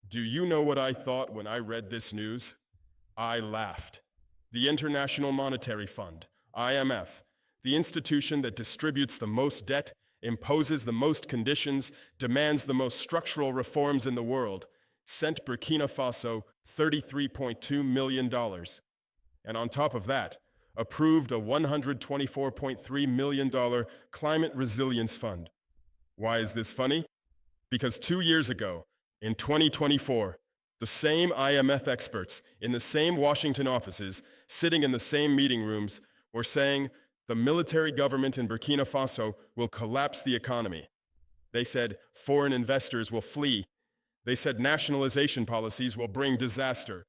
Do you know what I thought when I read this news? I laughed. The International Monetary Fund, IMF, the institution that distributes the most debt, imposes the most conditions, demands the most structural reforms in the world, sent Burkina Faso $33.2 million. And on top of that, approved a $124.3 million climate resilience fund. Why is this funny? Because 2 years ago, in 2024, the same IMF experts in the same Washington offices, sitting in the same meeting rooms, were saying the military government in Burkina Faso will collapse the economy. They said foreign investors will flee. They said nationalization policies will bring disaster.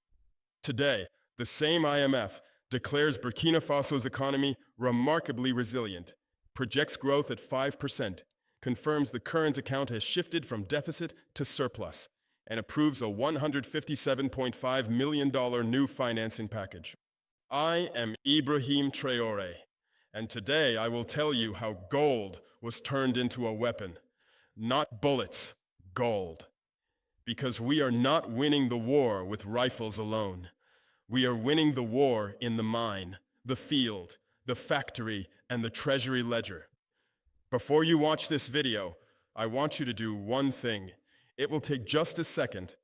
Today, the same IMF declares Burkina Faso's economy remarkably resilient, projects growth at 5%, confirms the current account has shifted from deficit to surplus, and approves a $157.5 million new financing package. I am Ibrahim Traore, and today I will tell you how gold was turned into a weapon. Not bullets, gold. Because we are not winning the war with rifles alone. We are winning the war in the mine, the field, the factory, and the treasury ledger. Before you watch this video, I want you to do one thing. It will take just a second.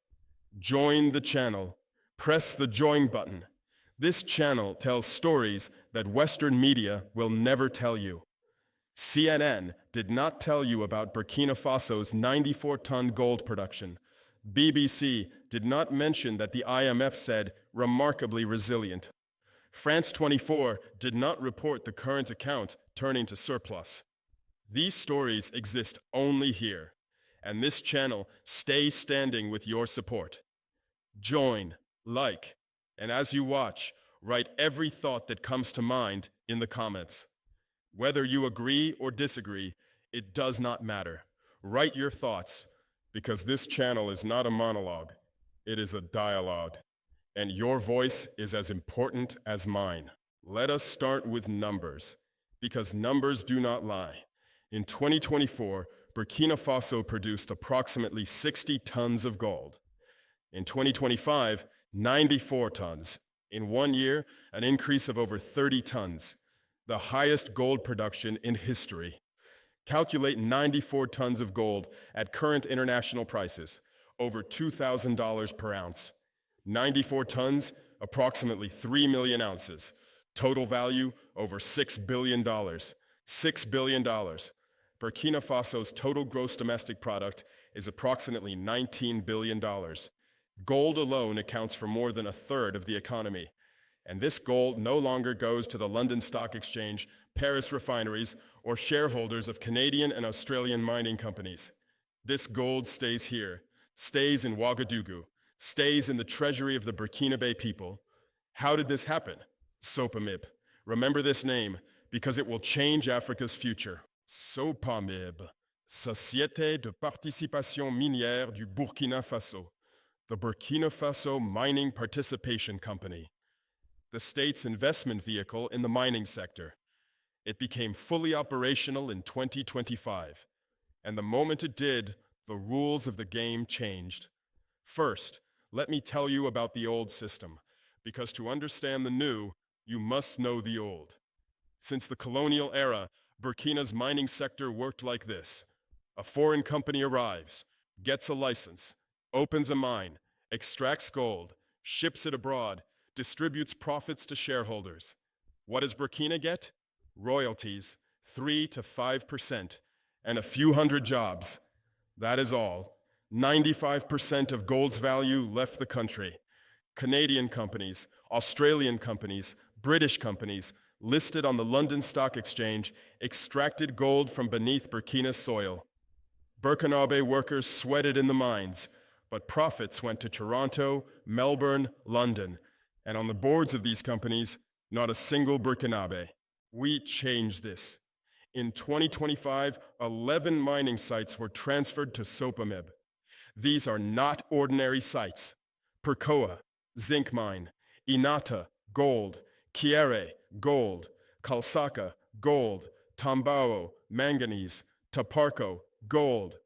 Join the channel. Press the join button. This channel tells stories that Western media will never tell you. CNN did not tell you about Burkina Faso's 94-ton gold production. BBC did not mention that the IMF said remarkably resilient. France 24 did not report the current account turning to surplus. These stories exist only here, and this channel stays standing with your support. Join, like, and as you watch, write every thought that comes to mind in the comments. Whether you agree or disagree, it does not matter. Write your thoughts, because this channel is not a monologue, it is a dialogue, and your voice is as important as mine. Let us start with numbers, because numbers do not lie. In 2024, Burkina Faso produced approximately 60 tons of gold. In 2025, 94 tons. In 1 year, an increase of over 30 tons, the highest gold production in history. Calculate 94 tons of gold at current international prices, over $2,000 per ounce. 94 tons, approximately 3 million ounces. Total value, over $6 billion. $6 billion. Burkina Faso's total gross domestic product is approximately $19 billion. Gold alone accounts for more than a third of the economy. And this gold no longer goes to the London Stock Exchange, Paris refineries, or shareholders of Canadian and Australian mining companies. This gold stays here, stays in Ouagadougou, stays in the treasury of the Burkinabe people. How did this happen? SOPAMIB. Remember this name, because it will change Africa's future. SOPAMIB, Société de Participation Minière du Burkina Faso, the Burkina Faso Mining Participation Company, the state's investment vehicle in the mining sector. It became fully operational in 2025, and the moment it did, the rules of the game changed. First, let me tell you about the old system, because to understand the new, you must know the old. Since the colonial era, Burkina's mining sector worked like this. A foreign company arrives, gets a license, opens a mine, extracts gold, ships it abroad, distributes profits to shareholders. What does Burkina get? Royalties, 3 to 5%, and a few hundred jobs. That is all. 95% of gold's value left the country. Canadian companies, Australian companies, British companies, listed on the London Stock Exchange, extracted gold from beneath Burkina's soil. Burkinabe workers sweated in the mines, but profits went to Toronto, Melbourne, London, and on the boards of these companies, not a single Burkinabe. We changed this. In 2025, 11 mining sites were transferred to SOPAMIB. These are not ordinary sites. Percoa, zinc mine, Inata, gold, Kiere, gold, Kalsaka, gold, Tambao, manganese, Taparco, gold.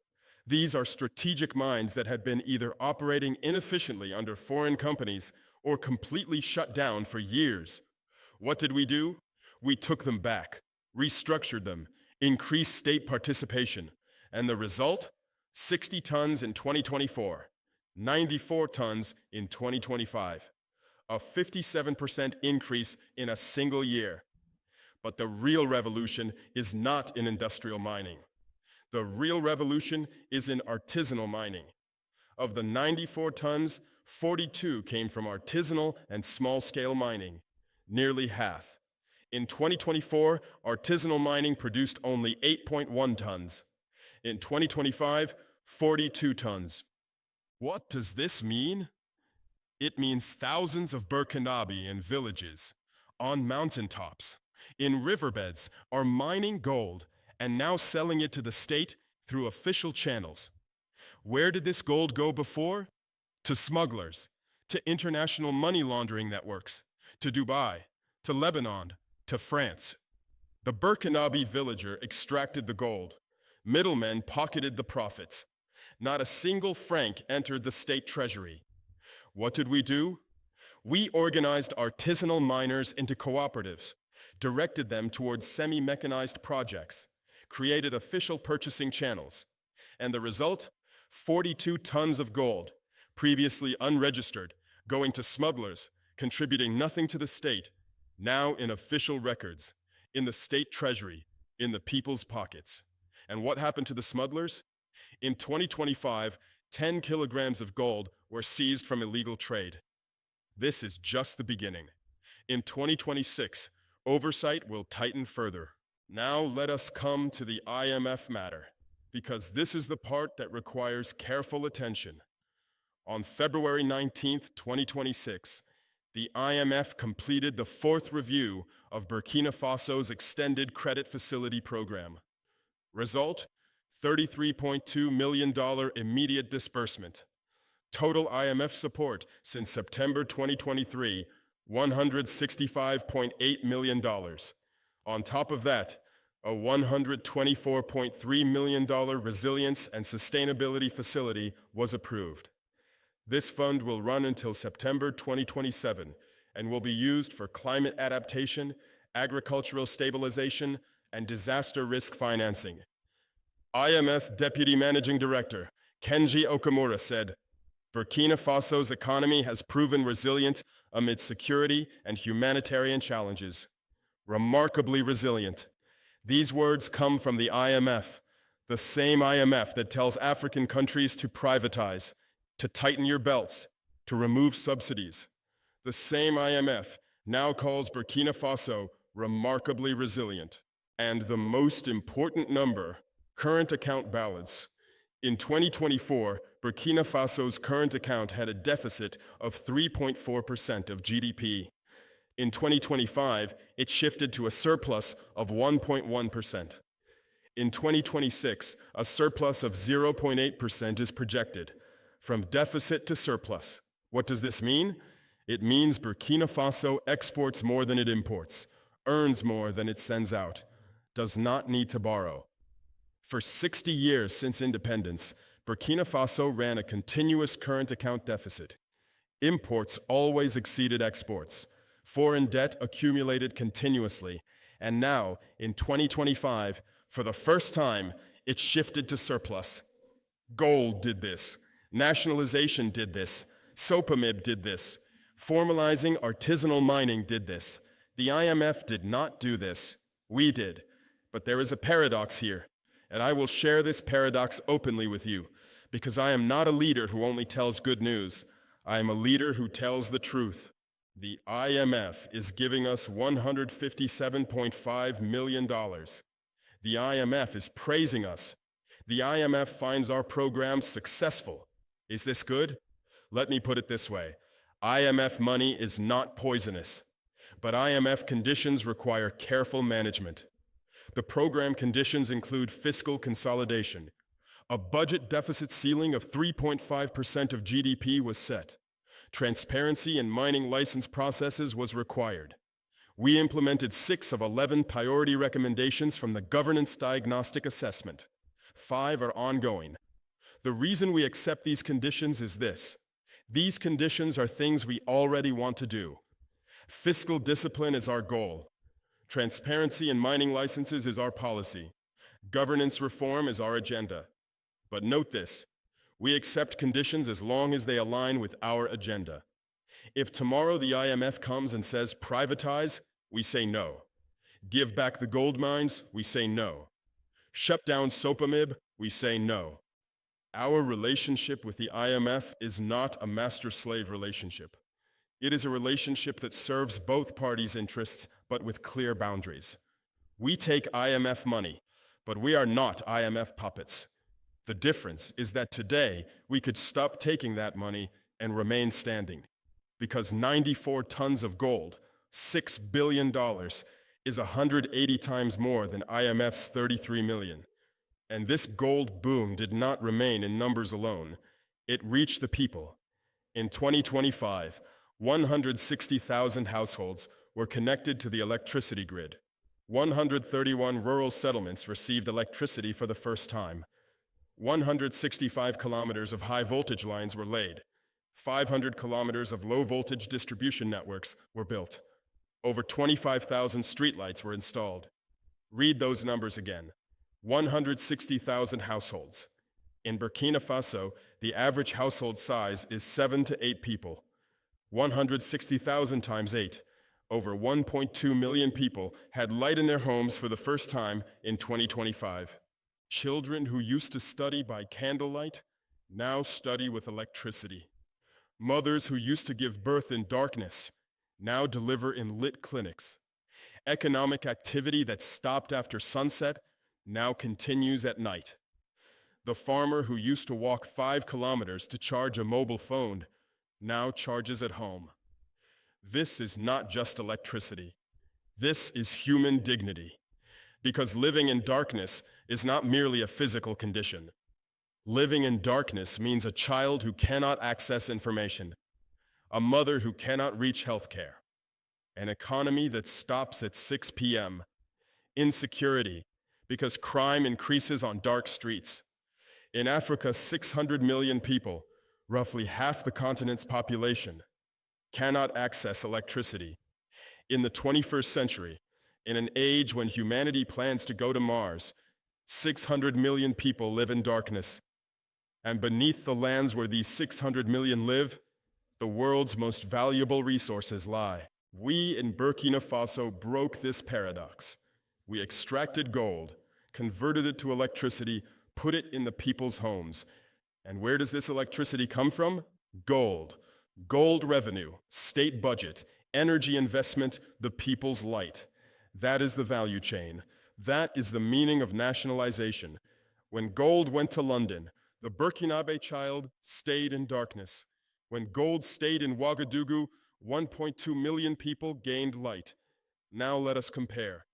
These are strategic mines that had been either operating inefficiently under foreign companies or completely shut down for years. What did we do? We took them back, restructured them, increased state participation, and the result? 60 tons in 2024, 94 tons in 2025, a 57% increase in a single year. But the real revolution is not in industrial mining. The real revolution is in artisanal mining. Of the 94 tons, 42 came from artisanal and small-scale mining, nearly half. In 2024, artisanal mining produced only 8.1 tons. In 2025, 42 tons. What does this mean? It means thousands of Burkinabe in villages, on mountaintops, in riverbeds are mining gold and now selling it to the state through official channels. Where did this gold go before? To smugglers, to international money laundering networks, to Dubai, to Lebanon, to France. The Burkinabe villager extracted the gold. Middlemen pocketed the profits. Not a single franc entered the state treasury. What did we do? We organized artisanal miners into cooperatives, directed them towards semi-mechanized projects, created official purchasing channels. And the result? 42 tons of gold, previously unregistered, going to smugglers, contributing nothing to the state, now in official records, in the state treasury, in the people's pockets. And what happened to the smugglers? In 2025, 10 kilograms of gold were seized from illegal trade. This is just the beginning. In 2026, oversight will tighten further. Now let us come to the IMF matter, because this is the part that requires careful attention. On February 19, 2026, the IMF completed the fourth review of Burkina Faso's extended credit facility program. Result? $33.2 million immediate disbursement. Total IMF support since September 2023, $165.8 million. On top of that, a $124.3 million resilience and sustainability facility was approved. This fund will run until September 2027 and will be used for climate adaptation, agricultural stabilization, and disaster risk financing. IMF Deputy Managing Director Kenji Okamura said, Burkina Faso's economy has proven resilient amid security and humanitarian challenges. Remarkably resilient. These words come from the IMF, the same IMF that tells African countries to privatize, to tighten your belts, to remove subsidies. The same IMF now calls Burkina Faso remarkably resilient. And the most important number, current account balance. In 2024, Burkina Faso's current account had a deficit of 3.4% of GDP. In 2025, it shifted to a surplus of 1.1%. In 2026, a surplus of 0.8% is projected. From deficit to surplus. What does this mean? It means Burkina Faso exports more than it imports, earns more than it sends out, does not need to borrow. For 60 years since independence, Burkina Faso ran a continuous current account deficit. Imports always exceeded exports. Foreign debt accumulated continuously. And now, in 2025, for the first time, it shifted to surplus. Gold did this. Nationalization did this. SOPAMIB did this. Formalizing artisanal mining did this. The IMF did not do this. We did. But there is a paradox here. And I will share this paradox openly with you, because I am not a leader who only tells good news. I am a leader who tells the truth. The IMF is giving us $157.5 million. The IMF is praising us. The IMF finds our program successful. Is this good? Let me put it this way. IMF money is not poisonous, but IMF conditions require careful management. The program conditions include fiscal consolidation. A budget deficit ceiling of 3.5% of GDP was set. Transparency in mining license processes was required. We implemented 6 of 11 priority recommendations from the Governance Diagnostic Assessment. 5 are ongoing. The reason we accept these conditions is this. These conditions are things we already want to do. Fiscal discipline is our goal. Transparency in mining licenses is our policy. Governance reform is our agenda. But note this, we accept conditions as long as they align with our agenda. If tomorrow the IMF comes and says privatize, we say no. Give back the gold mines, we say no. Shut down SOPAMIB, we say no. Our relationship with the IMF is not a master-slave relationship. It is a relationship that serves both parties' interests, but with clear boundaries. We take IMF money, but we are not IMF puppets. The difference is that today we could stop taking that money and remain standing, because 94 tons of gold, $6 billion, is 180 times more than IMF's 33 million. And this gold boom did not remain in numbers alone. It reached the people. In 2025, 160,000 households were connected to the electricity grid. 131 rural settlements received electricity for the first time. 165 kilometers of high-voltage lines were laid. 500 kilometers of low-voltage distribution networks were built. Over 25,000 streetlights were installed. Read those numbers again. 160,000 households. In Burkina Faso, the average household size is 7 to 8 people. 160,000 times 8. Over 1.2 million people had light in their homes for the first time in 2025. Children who used to study by candlelight now study with electricity. Mothers who used to give birth in darkness now deliver in lit clinics. Economic activity that stopped after sunset now continues at night. The farmer who used to walk 5 kilometers to charge a mobile phone now charges at home. This is not just electricity. This is human dignity. Because living in darkness is not merely a physical condition. Living in darkness means a child who cannot access information, a mother who cannot reach healthcare, an economy that stops at 6 p.m., insecurity, because crime increases on dark streets. In Africa, 600 million people, roughly half the continent's population, cannot access electricity. In the 21st century, in an age when humanity plans to go to Mars, 600 million people live in darkness. And beneath the lands where these 600 million live, the world's most valuable resources lie. We in Burkina Faso broke this paradox. We extracted gold, converted it to electricity, put it in the people's homes. And where does this electricity come from? Gold. Gold revenue, state budget, energy investment, the people's light. That is the value chain. That is the meaning of nationalization. When gold went to London, the Burkinabe child stayed in darkness. When gold stayed in Ouagadougou, 1.2 million people gained light. Now let us compare,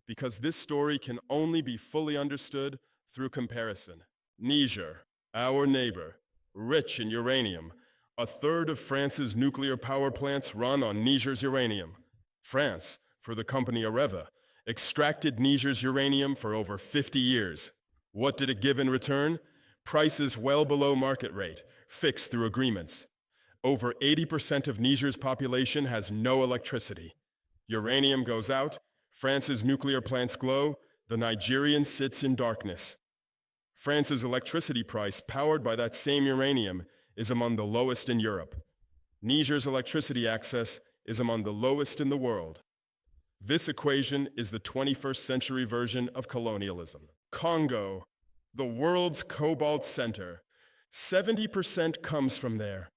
because this story can only be fully understood through comparison. Niger, our neighbor, rich in uranium. A third of France's nuclear power plants run on Niger's uranium. France, for the company Areva, extracted Niger's uranium for over 50 years. What did it give in return? Prices well below market rate, fixed through agreements. Over 80% of Niger's population has no electricity. Uranium goes out, France's nuclear plants glow, the Nigerian sits in darkness. France's electricity price, powered by that same uranium, is among the lowest in Europe. Niger's electricity access is among the lowest in the world. This equation is the 21st century version of colonialism. Congo, the world's cobalt center. 70% comes from there.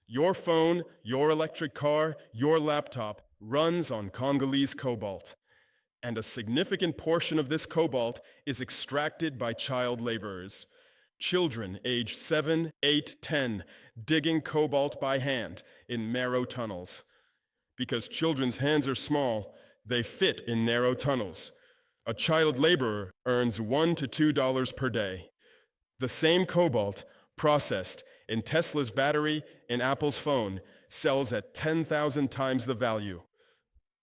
Your phone, your electric car, your laptop runs on Congolese cobalt. And a significant portion of this cobalt is extracted by child laborers. Children aged 7, 8, 10, digging cobalt by hand in narrow tunnels. Because children's hands are small, they fit in narrow tunnels. A child laborer earns $1 to $2 per day. The same cobalt, processed in Tesla's battery and Apple's phone, sells at 10,000 times the value.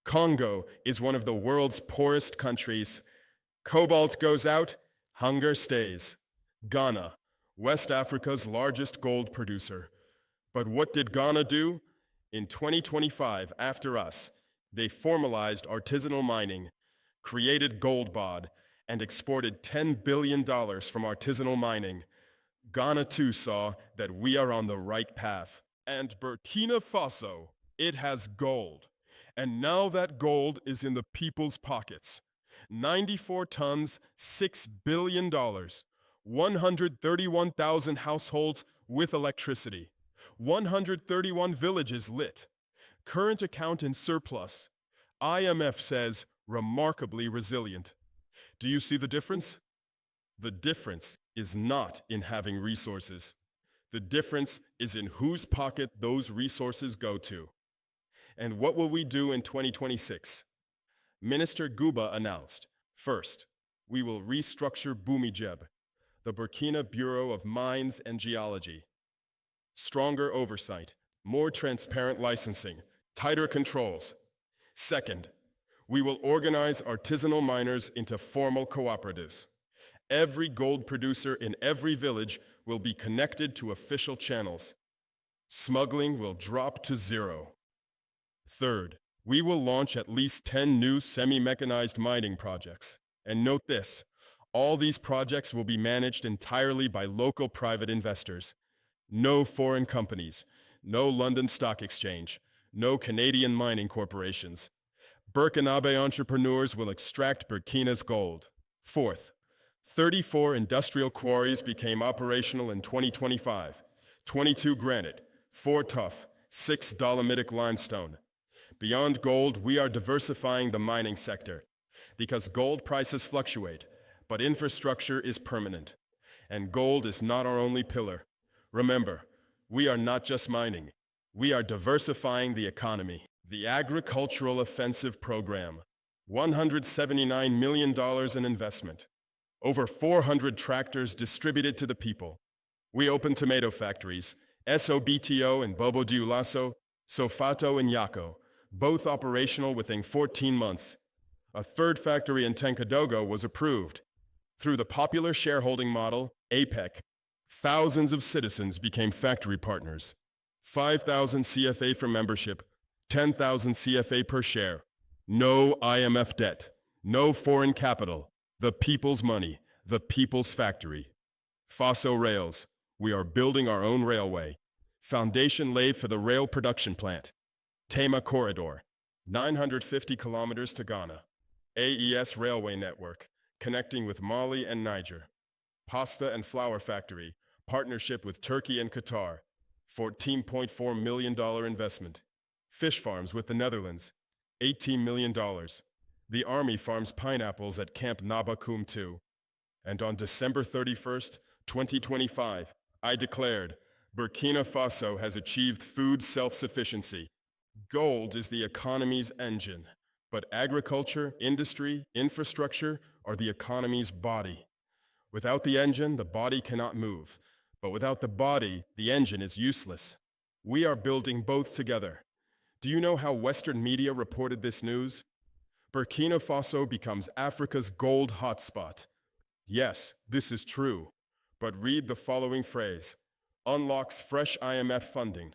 Congo is one of the world's poorest countries. Cobalt goes out, hunger stays. Ghana, West Africa's largest gold producer. But what did Ghana do? In 2025, after us, they formalized artisanal mining, created Gold Bod, and exported $10 billion from artisanal mining. Ghana too saw that we are on the right path. And Burkina Faso, it has gold. And now that gold is in the people's pockets. 94 tons, $6 billion. 131,000 households with electricity. 131 villages lit. Current account in surplus. IMF says remarkably resilient. Do you see the difference? The difference is not in having resources. The difference is in whose pocket those resources go to. And what will we do in 2026? Minister Guba announced, first, we will restructure BUMIJEB, the Burkina Bureau of Mines and Geology. Stronger oversight, more transparent licensing, tighter controls. Second, we will organize artisanal miners into formal cooperatives. Every gold producer in every village will be connected to official channels. Smuggling will drop to zero. Third, we will launch at least 10 new semi-mechanized mining projects. And note this, all these projects will be managed entirely by local private investors. No foreign companies, no London Stock Exchange, no Canadian mining corporations. Burkinabe entrepreneurs will extract Burkina's gold. Fourth, 34 industrial quarries became operational in 2025. 22 granite, 4 tuff, 6 dolomitic limestone. Beyond gold, we are diversifying the mining sector because gold prices fluctuate, but infrastructure is permanent. And gold is not our only pillar. Remember, we are not just mining. We are diversifying the economy. The Agricultural Offensive Program, $179 million in investment. Over 400 tractors distributed to the people. We opened tomato factories, SOBTO in Bobo Dioulasso, Sofato in Yako, both operational within 14 months. A third factory in Tenkadogo was approved. Through the popular shareholding model, APEC, thousands of citizens became factory partners. 5,000 CFA for membership, 10,000 CFA per share. No IMF debt, no foreign capital. The people's money, the people's factory. Faso Rails, we are building our own railway. Foundation laid for the rail production plant. Tema Corridor, 950 kilometers to Ghana. AES Railway Network, connecting with Mali and Niger. Pasta and Flour Factory, partnership with Turkey and Qatar. $14.4 million investment. Fish farms with the Netherlands, $18 million. The Army farms pineapples at Camp Nabakum 2. And on December 31st, 2025, I declared Burkina Faso has achieved food self-sufficiency. Gold is the economy's engine, but agriculture, industry, infrastructure are the economy's body. Without the engine, the body cannot move. But without the body, the engine is useless. We are building both together. Do you know how Western media reported this news? Burkina Faso becomes Africa's gold hotspot. Yes, this is true. But read the following phrase. Unlocks fresh IMF funding.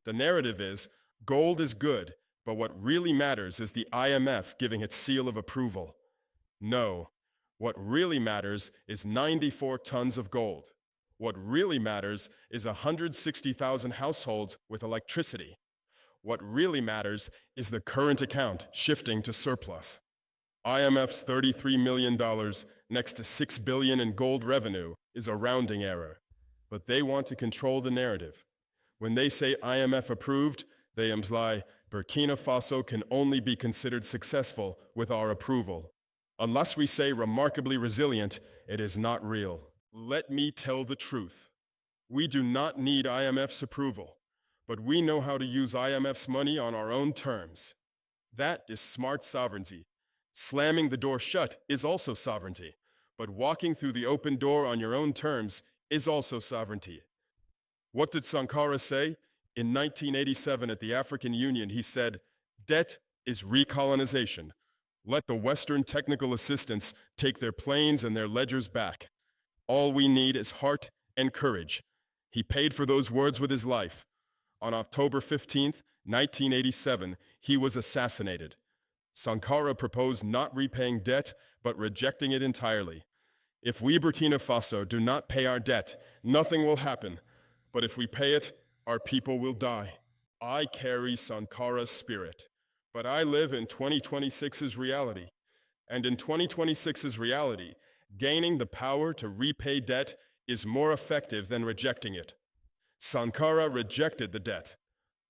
The narrative is, gold is good, but what really matters is the IMF giving its seal of approval. No, what really matters is 94 tons of gold. What really matters is 160,000 households with electricity. What really matters is the current account shifting to surplus. IMF's $33 million next to $6 billion in gold revenue is a rounding error. But they want to control the narrative. When they say IMF approved, they imply Burkina Faso can only be considered successful with our approval. Unless we say remarkably resilient, it is not real. Let me tell the truth. We do not need IMF's approval, but we know how to use IMF's money on our own terms. That is smart sovereignty. Slamming the door shut is also sovereignty, but walking through the open door on your own terms is also sovereignty. What did Sankara say? In 1987 at the African Union, he said, "Debt is recolonization. Let the Western technical assistants take their planes and their ledgers back. All we need is heart and courage. He paid for those words with his life. On October 15th, 1987, he was assassinated. Sankara proposed not repaying debt, but rejecting it entirely. If we, Burkina Faso, do not pay our debt, nothing will happen. But if we pay it, our people will die. I carry Sankara's spirit, but I live in 2026's reality. And in 2026's reality, gaining the power to repay debt is more effective than rejecting it. Sankara rejected the debt.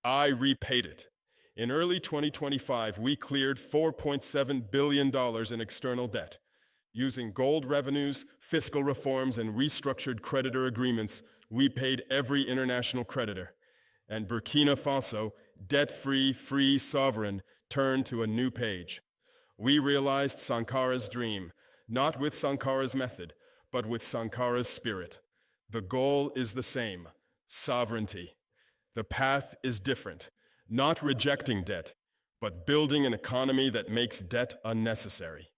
I repaid it. In early 2025, we cleared $4.7 billion in external debt. Using gold revenues, fiscal reforms, and restructured creditor agreements, we paid every international creditor. And Burkina Faso, debt-free, free, sovereign, turned to a new page. We realized Sankara's dream, not with Sankara's method, but with Sankara's spirit. The goal is the same, sovereignty. The path is different, not rejecting debt, but building an economy that makes debt unnecessary.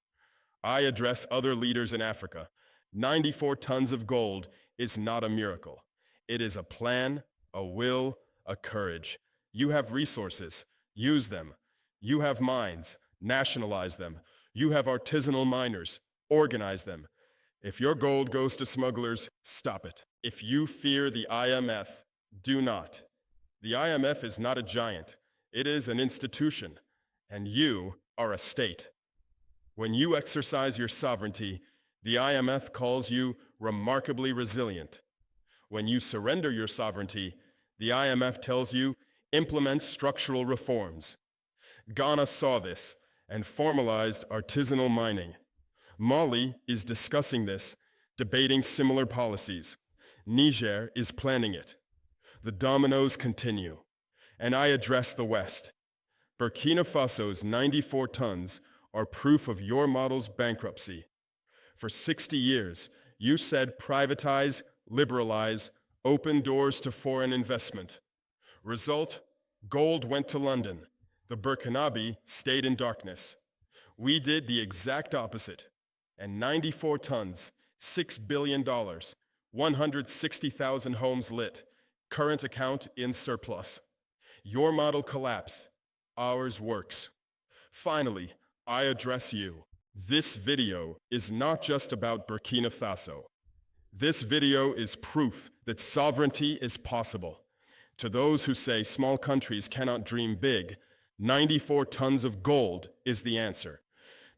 I address other leaders in Africa. 94 tons of gold is not a miracle. It is a plan, a will, a courage. You have resources, use them. You have mines, nationalize them. You have artisanal miners, organize them. If your gold goes to smugglers, stop it. If you fear the IMF, do not. The IMF is not a giant. It is an institution, and you are a state. When you exercise your sovereignty, the IMF calls you remarkably resilient. When you surrender your sovereignty, the IMF tells you implement structural reforms. Ghana saw this and formalized artisanal mining. Mali is discussing this, debating similar policies. Niger is planning it. The dominoes continue, and I address the West. Burkina Faso's 94 tons are proof of your model's bankruptcy. For 60 years, you said privatize, liberalize, open doors to foreign investment. Result, gold went to London. The Burkinabe stayed in darkness. We did the exact opposite. And 94 tons, $6 billion, 160,000 homes lit, current account in surplus. Your model collapsed, ours works. Finally, I address you. This video is not just about Burkina Faso. This video is proof that sovereignty is possible. To those who say small countries cannot dream big, 94 tons of gold is the answer.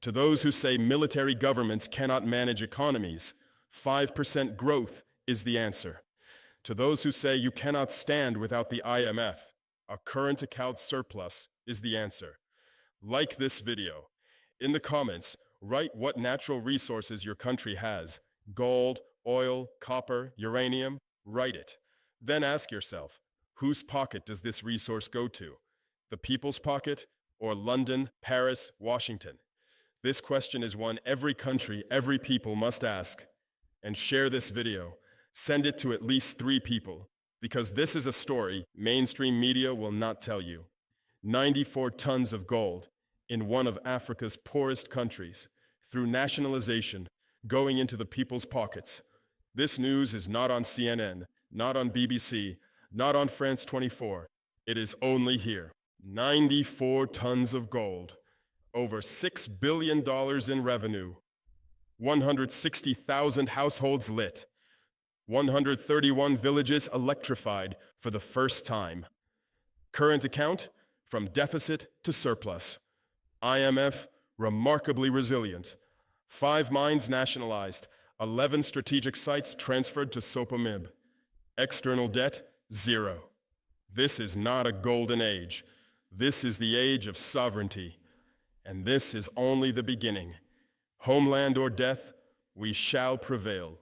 To those who say military governments cannot manage economies, 5% growth is the answer. To those who say you cannot stand without the IMF, a current account surplus is the answer. Like this video. In the comments, write what natural resources your country has. Gold, oil, copper, uranium, write it. Then ask yourself, whose pocket does this resource go to? The people's pocket or London, Paris, Washington? This question is one every country, every people must ask. And share this video. Send it to at least 3 people, because this is a story mainstream media will not tell you. 94 tons of gold in one of Africa's poorest countries, through nationalization, going into the people's pockets. This news is not on CNN, not on BBC, not on France 24. It is only here. 94 tons of gold, over $6 billion in revenue, 160,000 households lit, 131 villages electrified for the first time. Current account, from deficit to surplus. IMF, remarkably resilient. 5 mines nationalized, 11 strategic sites transferred to SOPAMIB. External debt, 0. This is not a golden age. This is the age of sovereignty. And this is only the beginning. Homeland or death, we shall prevail.